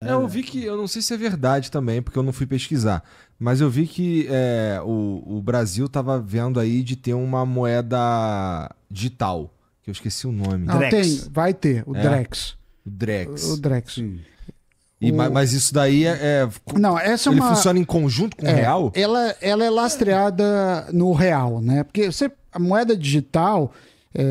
Eu vi que, eu não sei se é verdade também, porque eu não fui pesquisar, mas eu vi que o Brasil tava vendo aí de ter uma moeda digital, que eu esqueci o nome. Não, vai ter, o Drex. O Drex. O Drex. Mas isso daí Não, essa é ele uma... funciona em conjunto com o real? Ela é lastreada no real, né? Porque a moeda digital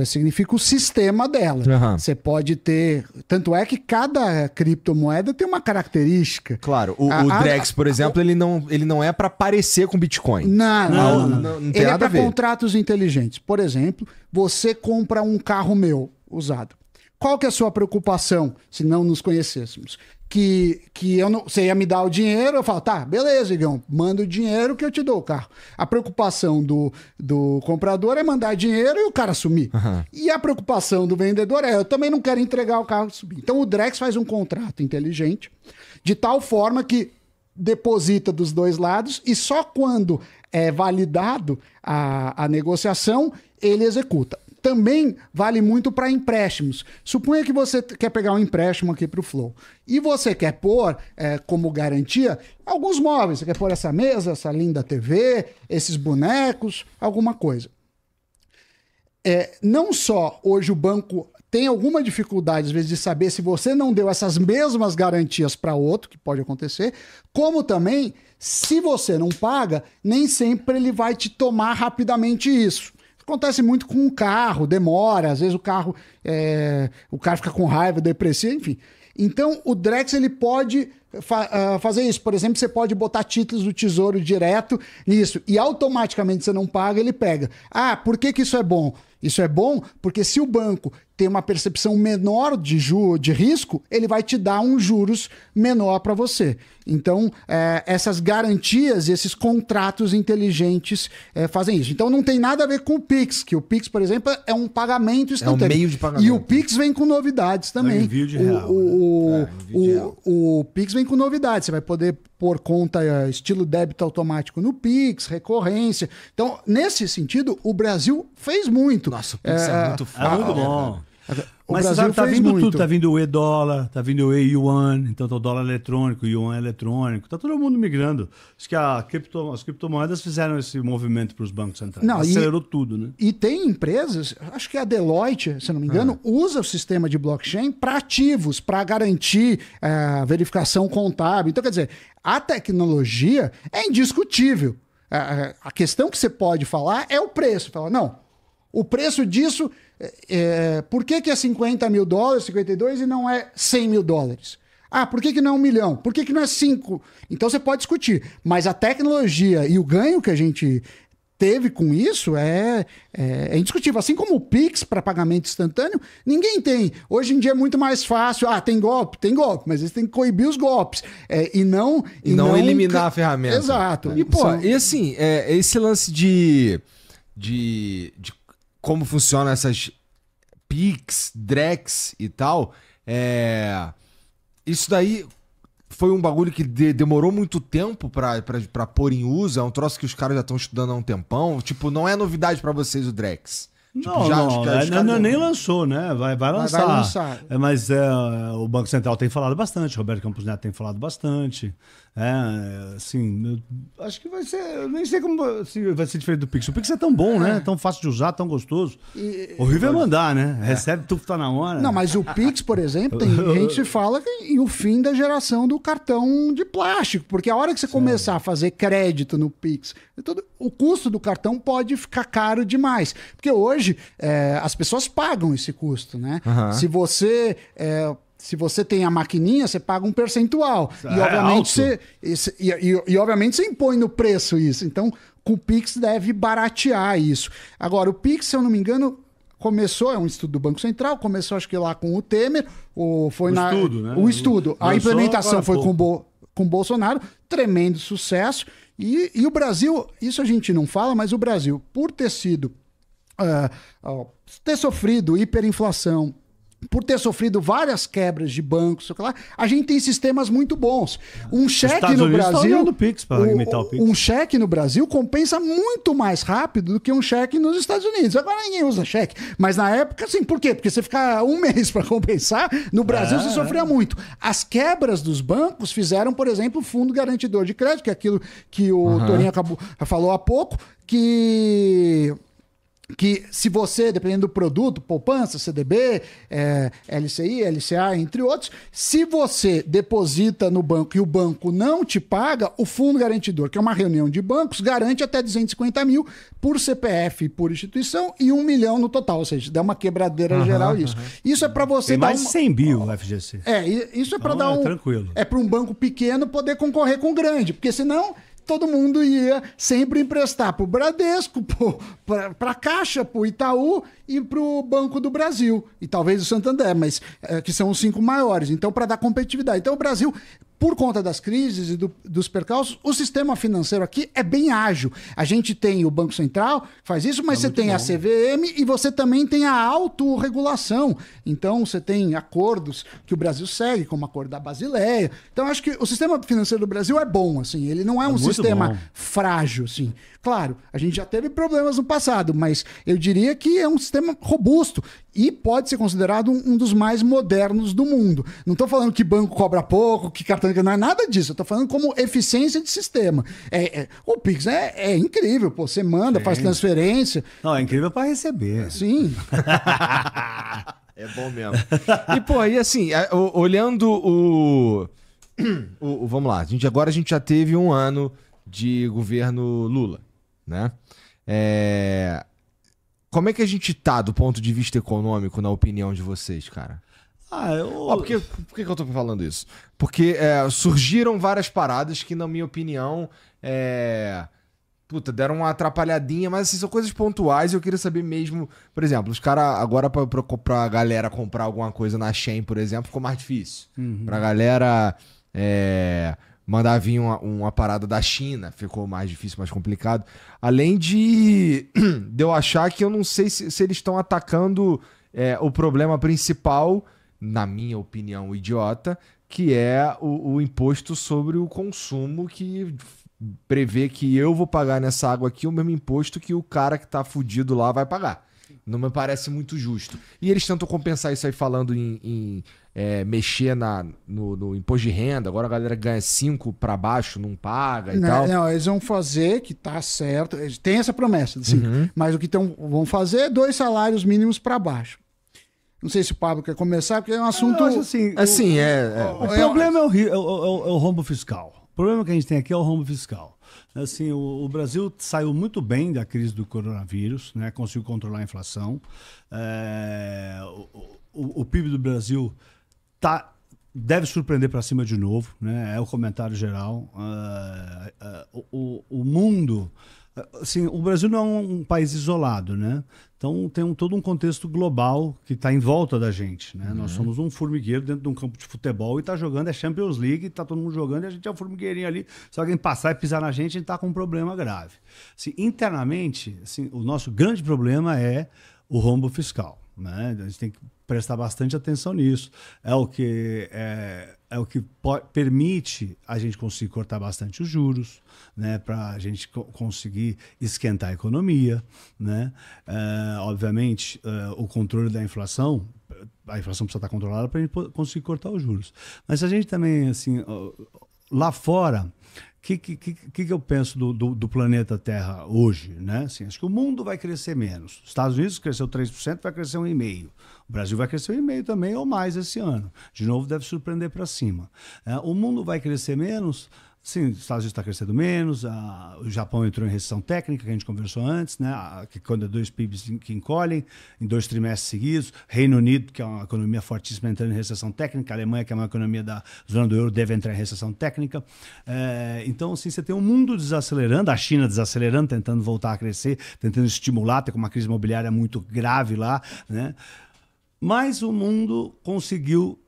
significa o sistema dela. Uhum. Você pode ter... Tanto é que cada criptomoeda tem uma característica. Claro. O Drex, por exemplo, ele não é para parecer com Bitcoin. Não tem ele nada é a para ver. Contratos inteligentes. Por exemplo, você compra um carro meu usado. Qual que é a sua preocupação, se não nos conhecêssemos? Que você ia me dar o dinheiro, eu falo, tá, beleza, Igão, manda o dinheiro que eu te dou o carro. A preocupação do comprador é mandar dinheiro e o cara sumir. Uhum. E a preocupação do vendedor eu também não quero entregar o carro e subir. Então o Drex faz um contrato inteligente, de tal forma que deposita dos dois lados e só quando é validado a negociação, ele executa. Também vale muito para empréstimos. Suponha que você quer pegar um empréstimo aqui para o Flow e você quer pôr como garantia alguns móveis. Você quer pôr essa mesa, essa linda TV, esses bonecos, alguma coisa. Não só hoje o banco tem alguma dificuldade, às vezes, de saber se você não deu essas mesmas garantias para outro, que pode acontecer, como também, se você não paga, nem sempre ele vai te tomar rapidamente isso. Acontece muito com o carro, demora, às vezes o carro fica com raiva, depressivo, enfim. Então, o Drex ele pode fazer isso. Por exemplo, você pode botar títulos do Tesouro direto nisso e automaticamente você não paga, ele pega. Ah, por que isso é bom? Isso é bom porque se o banco tem uma percepção menor de risco, ele vai te dar um juros menor para você. Então, essas garantias e esses contratos inteligentes fazem isso. Então, não tem nada a ver com o Pix, que o Pix, por exemplo, é um pagamento instantâneo. É um meio de pagamento. E o Pix vem com novidades também. Envio de real. O Pix vem com novidades. Você vai poder pôr conta estilo débito automático no Pix, recorrência. Então, nesse sentido, o Brasil fez muito. Nossa, o Pix é muito foda. É muito bom. Mas você sabe, tá vindo tudo, tá vindo o e-dólar, tá vindo o e-yuan, então tá o dólar eletrônico, o yuan eletrônico, tá todo mundo migrando. Acho que as criptomoedas fizeram esse movimento para os bancos centrais. Acelerou tudo, né? E tem empresas, acho que a Deloitte, se não me engano, usa o sistema de blockchain para ativos, para garantir a verificação contábil. Então, quer dizer, a tecnologia é indiscutível. A questão que você pode falar é o preço. Fala, não, o preço disso... por que é 50 mil dólares, 52 e não é 100 mil dólares? Ah, por que não é 1 milhão? Por que não é 5? Então você pode discutir. Mas a tecnologia e o ganho que a gente teve com isso é indiscutível. Assim como o Pix para pagamento instantâneo, ninguém tem. Hoje em dia é muito mais fácil. Ah, tem golpe, mas eles têm que coibir os golpes. E não eliminar a ferramenta. Exato. E, e assim, esse lance de como funcionam essas Pix, Drex e tal, isso daí foi um bagulho que demorou muito tempo pra pôr em uso, é um troço que os caras já estão estudando há um tempão, tipo, não é novidade pra vocês o Drex. Tipo, nem lançou, né? Vai lançar. Vai lançar. Mas o Banco Central tem falado bastante, Roberto Campos Neto tem falado bastante. Assim, acho que vai ser... Eu nem sei como vai ser diferente do Pix. O Pix é tão bom, né? Tão fácil de usar, tão gostoso. Horrível é mandar, né? Recebe, tudo tá na hora. Não, mas o Pix, por exemplo, tem gente que fala que o fim da geração do cartão de plástico. Porque a hora que você começar a fazer crédito no Pix, o custo do cartão pode ficar caro demais. Porque hoje as pessoas pagam esse custo, né? Uhum. Se você tem a maquininha, você paga um percentual. E obviamente você impõe no preço isso. Então, com o Pix deve baratear isso. Agora, o Pix, se eu não me engano, começou, é um estudo do Banco Central, começou acho que lá com o Temer. Estudo, né? O estudo. A implementação foi com o Bolsonaro. Tremendo sucesso. E o Brasil, isso a gente não fala, mas o Brasil, por ter sofrido hiperinflação, por ter sofrido várias quebras de bancos, sei lá, a gente tem sistemas muito bons. Um cheque no Brasil, um cheque no Brasil compensa muito mais rápido do que um cheque nos Estados Unidos. Agora ninguém usa cheque, mas na época, sim. Por quê? Porque você ficar um mês para compensar, no Brasil você sofria muito. As quebras dos bancos fizeram, por exemplo, o Fundo Garantidor de Crédito, que é aquilo que o Torinho falou há pouco, que se você, dependendo do produto, poupança, CDB, LCI, LCA, entre outros, se você deposita no banco e o banco não te paga, o Fundo Garantidor, que é uma reunião de bancos, garante até 250 mil por CPF e por instituição e 1 milhão no total, ou seja, dá uma quebradeira geral isso. Isso é para você Tem dar mais de 100 mil o FGC. Isso é para dar tranquilo. É para um banco pequeno poder concorrer com o grande, porque senão todo mundo ia sempre emprestar para o Bradesco, para a Caixa, para o Itaú e para o Banco do Brasil. E talvez o Santander, mas que são os 5 maiores. Então, para dar competitividade. Então, o Brasil, por conta das crises e dos percalços, o sistema financeiro aqui é bem ágil. A gente tem o Banco Central, que faz isso, mas você tem a CVM e você também tem a autorregulação. Então, você tem acordos que o Brasil segue, como o acordo da Basileia. Então, acho que o sistema financeiro do Brasil é bom, assim. Ele não é um sistema frágil, assim. Claro, a gente já teve problemas no passado, mas eu diria que é um sistema robusto e pode ser considerado um dos mais modernos do mundo. Não estou falando que banco cobra pouco, que cartão... Não é nada disso. Eu estou falando como eficiência de sistema. O Pix é incrível. Pô, você manda, faz transferência. Não, é incrível para receber. Sim. É bom mesmo. E, pô, aí assim, olhando vamos lá, agora a gente já teve um ano de governo Lula, né? Como é que a gente tá do ponto de vista econômico, na opinião de vocês, cara? Por que eu tô falando isso? Porque surgiram várias paradas que, na minha opinião, deram uma atrapalhadinha, mas assim, são coisas pontuais e eu queria saber mesmo, por exemplo, os caras agora pra galera comprar alguma coisa na Shein, por exemplo, ficou mais difícil. Pra galera mandar vir uma parada da China, ficou mais difícil, mais complicado. Além de eu achar que eu não sei se eles estão atacando o problema principal, na minha opinião idiota, que é o imposto sobre o consumo, que prevê que eu vou pagar nessa água aqui o mesmo imposto que o cara que tá fudido lá vai pagar. Não me parece muito justo. E eles tentam compensar isso aí falando em mexer no imposto de renda. Agora a galera ganha 5 para baixo, não paga e tal. Não, eles vão fazer, que tá certo. Tem essa promessa de 5. Mas o que vão fazer é 2 salários mínimos para baixo. Não sei se o Pablo quer começar, porque é um assunto... O problema é o rombo fiscal. O problema que a gente tem aqui é o rombo fiscal. Assim, o Brasil saiu muito bem da crise do coronavírus, né? Conseguiu controlar a inflação. O PIB do Brasil deve surpreender para cima de novo, né? É o comentário geral. O mundo... Assim, o Brasil não é um país isolado, né? Então tem todo um contexto global que está em volta da gente, né? Nós somos um formigueiro dentro de um campo de futebol e está jogando Champions League, está todo mundo jogando e a gente é um formigueirinho ali. Se alguém passar e pisar na gente está com um problema grave. Assim, internamente, assim, o nosso grande problema é o rombo fiscal, né? A gente tem que prestar bastante atenção nisso. É o que permite a gente conseguir cortar bastante os juros, né, para a gente conseguir esquentar a economia, né? Obviamente, o controle da inflação, a inflação precisa estar controlada para a gente conseguir cortar os juros. Mas a gente também, assim, lá fora, o que eu penso do planeta Terra hoje, né? Assim, acho que o mundo vai crescer menos. Os Estados Unidos cresceu 3%, vai crescer 1,5%. O Brasil vai crescer 1,5% também ou mais esse ano. De novo, deve surpreender para cima. O mundo vai crescer menos. Sim, os Estados Unidos está crescendo menos, o Japão entrou em recessão técnica, que a gente conversou antes, né? Que quando é 2 PIBs que encolhem em 2 trimestres seguidos. Reino Unido, que é uma economia fortíssima, entrando em recessão técnica. A Alemanha, que é uma economia da zona do euro, deve entrar em recessão técnica. Então, assim, você tem um mundo desacelerando, a China desacelerando, tentando voltar a crescer, tentando estimular, tem uma crise imobiliária muito grave lá, né? Mas o mundo conseguiu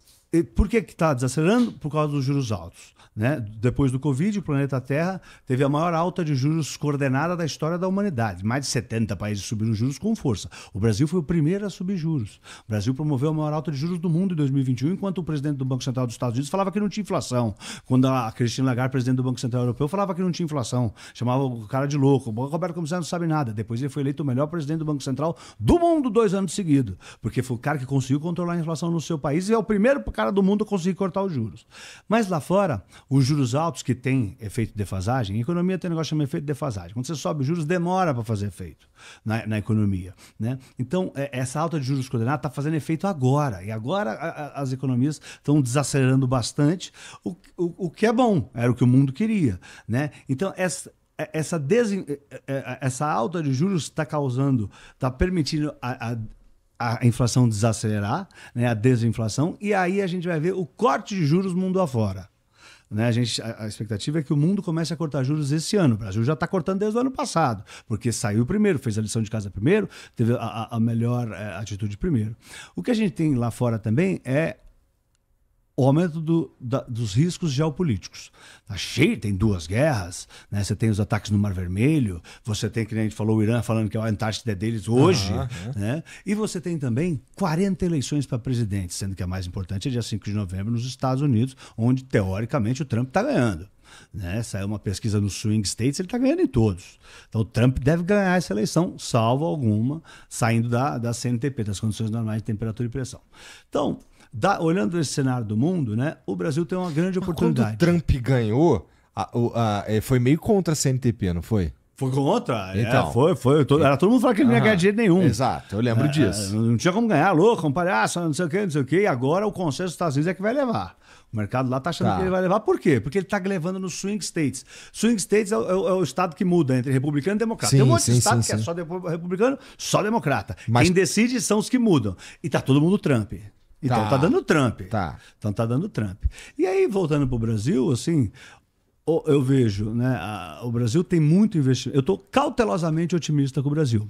Por que está desacelerando? Por causa dos juros altos. Né? Depois do Covid, o planeta Terra teve a maior alta de juros coordenada da história da humanidade. Mais de 70 países subiram juros com força. O Brasil foi o primeiro a subir juros. O Brasil promoveu a maior alta de juros do mundo em 2021, enquanto o presidente do Banco Central dos Estados Unidos falava que não tinha inflação. Quando a Christine Lagarde, presidente do Banco Central Europeu, falava que não tinha inflação. Chamava o cara de louco. O Roberto Campos não sabe nada. Depois ele foi eleito o melhor presidente do Banco Central do mundo 2 anos seguidos. Porque foi o cara que conseguiu controlar a inflação no seu país e é o primeiro cara do mundo a conseguir cortar os juros. Mas lá fora, os juros altos que têm efeito de defasagem, a economia tem um negócio chamado efeito de defasagem. Quando você sobe os juros, demora para fazer efeito na economia. Né? Então, essa alta de juros coordenada está fazendo efeito agora. E agora as economias estão desacelerando bastante, o que é bom, era o que o mundo queria. Né? Então, essa alta de juros está permitindo a inflação desacelerar, né, a desinflação, e aí a gente vai ver o corte de juros mundo afora. Né, a expectativa é que o mundo comece a cortar juros esse ano. O Brasil já está cortando desde o ano passado, porque saiu primeiro, fez a lição de casa primeiro, teve a melhor atitude primeiro. O que a gente tem lá fora também é o aumento dos riscos geopolíticos. Tá cheio, tem 2 guerras, né? Você tem os ataques no Mar Vermelho, você tem, que a gente falou, o Irã falando que a Antártida é deles hoje, né? E você tem também 40 eleições para presidente, sendo que a mais importante é dia 5 de novembro nos Estados Unidos, onde, teoricamente, o Trump está ganhando. Né? Saiu uma pesquisa no Swing States, ele está ganhando em todos. Então o Trump deve ganhar essa eleição, salvo alguma, saindo da CNTP, das condições normais de temperatura e pressão. Então, olhando esse cenário do mundo, né, o Brasil tem uma grande oportunidade. Quando o Trump ganhou, foi meio contra a CNTP, não foi? Foi contra? Então, foi. Era todo mundo falando que ele não ia ganhar dinheiro nenhum. Exato, eu lembro disso. Não tinha como ganhar, louco, um palhaço, não sei o quê. E agora o consenso dos Estados Unidos é que vai levar. O mercado lá está achando que ele vai levar. Por quê? Porque ele está levando nos swing states. Swing states é o estado que muda entre republicano e democrata. Tem um monte de estado que é só republicano, só democrata. Mas quem decide são os que mudam. E tá todo mundo Trump. Então tá dando Trump. Então tá dando Trump. E aí, voltando para o Brasil, assim, eu vejo, né, o Brasil tem muito investimento. Eu estou cautelosamente otimista com o Brasil.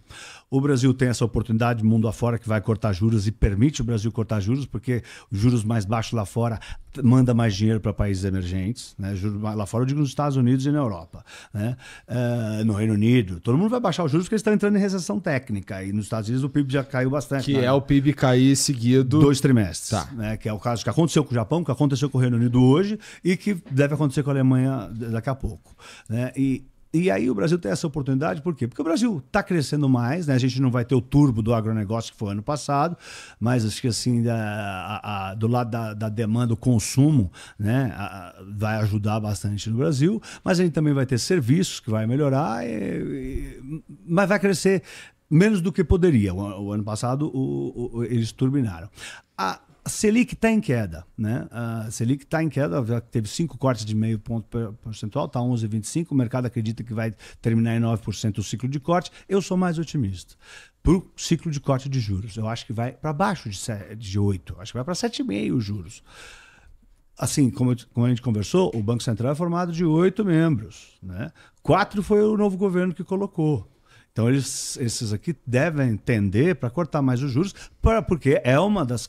O Brasil tem essa oportunidade, mundo afora, que vai cortar juros e permite o Brasil cortar juros, porque os juros mais baixos lá fora manda mais dinheiro para países emergentes. Né? Juros lá fora, eu digo nos Estados Unidos e na Europa. Né? No Reino Unido, todo mundo vai baixar os juros porque eles estão entrando em recessão técnica. E nos Estados Unidos o PIB já caiu bastante. Que é o PIB cair seguido 2 trimestres. Né? Que é o caso que aconteceu com o Japão, que aconteceu com o Reino Unido hoje e que deve acontecer com a Alemanha daqui a pouco. Né? E aí o Brasil tem essa oportunidade, por quê? Porque o Brasil está crescendo mais, né? A gente não vai ter o turbo do agronegócio que foi ano passado, mas acho que assim, do lado da demanda, o consumo, né? Vai ajudar bastante no Brasil, mas a gente também vai ter serviços que vai melhorar, mas vai crescer menos do que poderia. O ano passado eles turbinaram. A Selic está em queda, né? A Selic está em queda, já teve 5 cortes de meio ponto percentual, está 11,25%. O mercado acredita que vai terminar em 9% o ciclo de corte. Eu sou mais otimista para o ciclo de corte de juros. Eu acho que vai para baixo de 8%, acho que vai para 7,5% os juros. Assim, como a gente conversou, o Banco Central é formado de 8 membros, né? 4 foi o novo governo que colocou. Então, esses aqui devem tender para cortar mais os juros, porque é uma das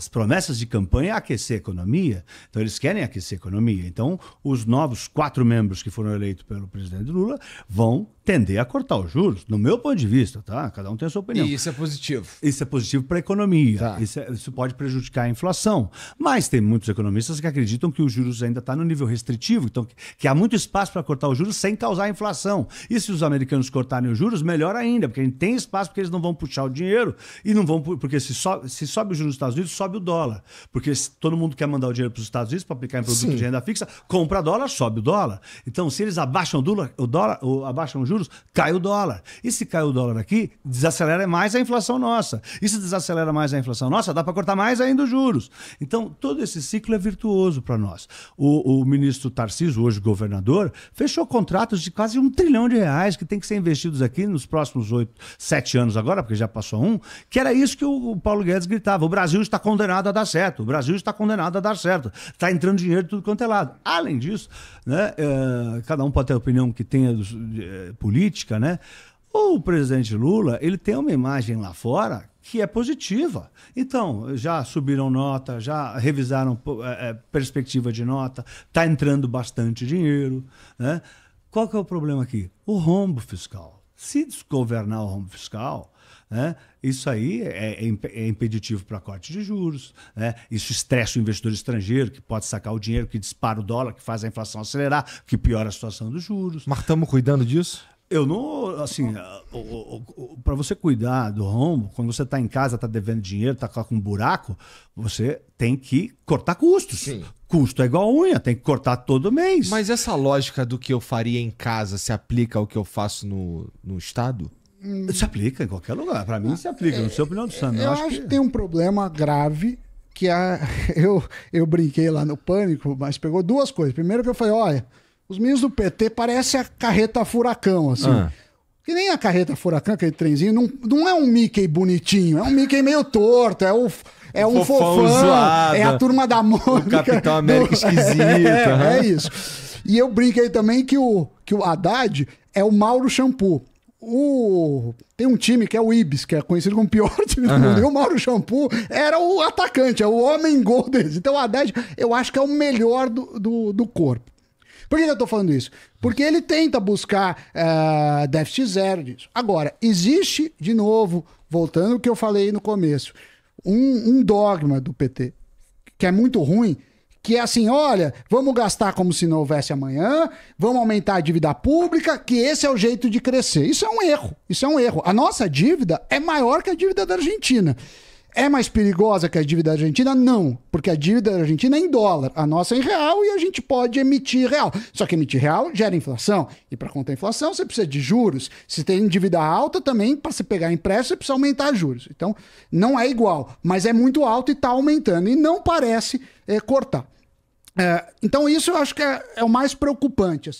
promessas de campanha aquecer a economia. Então, eles querem aquecer a economia. Então, os novos 4 membros que foram eleitos pelo presidente Lula vão tender a cortar os juros, no meu ponto de vista, tá? Cada um tem a sua opinião. E isso é positivo. Isso é positivo para a economia. Isso pode prejudicar a inflação. Mas tem muitos economistas que acreditam que os juros ainda estão no nível restritivo, então que há muito espaço para cortar os juros sem causar inflação. E se os americanos cortarem os juros, melhor ainda, porque a gente tem espaço, porque eles não vão puxar o dinheiro e não vão, porque se sobe o juros nos Estados Unidos, sobe o dólar. Porque todo mundo quer mandar o dinheiro para os Estados Unidos para aplicar em produto de renda fixa, compra dólar, sobe o dólar. Então, se eles abaixam o dólar, abaixam os juros, cai o dólar. E se cai o dólar aqui, desacelera mais a inflação nossa. E se desacelera mais a inflação nossa, dá para cortar mais ainda os juros. Então, todo esse ciclo é virtuoso para nós. O ministro Tarcísio, hoje governador, fechou contratos de quase R$1 trilhão que tem que ser investidos aqui nos próximos 7 anos agora, porque já passou que era isso que o Paulo Guedes gritava. O Brasil está condenado a dar certo. O Brasil está condenado a dar certo. Está entrando dinheiro de tudo quanto é lado. Além disso, né, cada um pode ter a opinião que tenha política, né? O presidente Lula, ele tem uma imagem lá fora que é positiva. Então, já subiram nota, já revisaram perspectiva de nota, está entrando bastante dinheiro, né? Qual que é o problema aqui? O rombo fiscal. Se desgovernar o rombo fiscal, né, isso aí é impeditivo para corte de juros, né? Isso estressa o investidor estrangeiro, que pode sacar o dinheiro, que dispara o dólar, que faz a inflação acelerar, que piora a situação dos juros. Mas estamos cuidando disso? Eu não, assim, para você cuidar do rombo, quando você está em casa, está devendo dinheiro, está com um buraco, você tem que cortar custos. Sim. Custo é igual unha, tem que cortar todo mês. Mas essa lógica do que eu faria em casa se aplica ao que eu faço no Estado? Se aplica em qualquer lugar. Para mim, se aplica. Não sei a opinião do Sam. Eu acho que tem um problema grave que eu brinquei lá no Pânico, mas pegou duas coisas. Primeiro que eu falei, olha, os meninos do PT parecem a carreta furacão, assim. Que nem a carreta furacão, aquele trenzinho, não é um Mickey bonitinho, é um Mickey meio torto, é um fofão, zoado, é a turma da Mônica. O Capitão América esquisito. É isso. E eu brinquei também que o Haddad é o Mauro Shampoo. Tem um time que é o Ibis, que é conhecido como o pior time do mundo. E o Mauro Shampoo era o atacante, é o homem gol deles. Então o Haddad, eu acho que é o melhor do corpo. Por que eu tô falando isso? Porque ele tenta buscar déficit zero disso. Agora, existe, de novo, voltando ao que eu falei no começo, um dogma do PT, que é muito ruim, que é assim, olha, vamos gastar como se não houvesse amanhã, vamos aumentar a dívida pública, que esse é o jeito de crescer. Isso é um erro, isso é um erro. A nossa dívida é maior que a dívida da Argentina. É mais perigosa que a dívida da Argentina? Não, porque a dívida da Argentina é em dólar, a nossa é em real e a gente pode emitir real. Só que emitir real gera inflação, e para conter a inflação você precisa de juros. Se tem dívida alta também, para você pegar empréstimo, você precisa aumentar juros. Então, não é igual, mas é muito alto e está aumentando, e não parece cortar. Então, isso eu acho que é o mais preocupante, assim.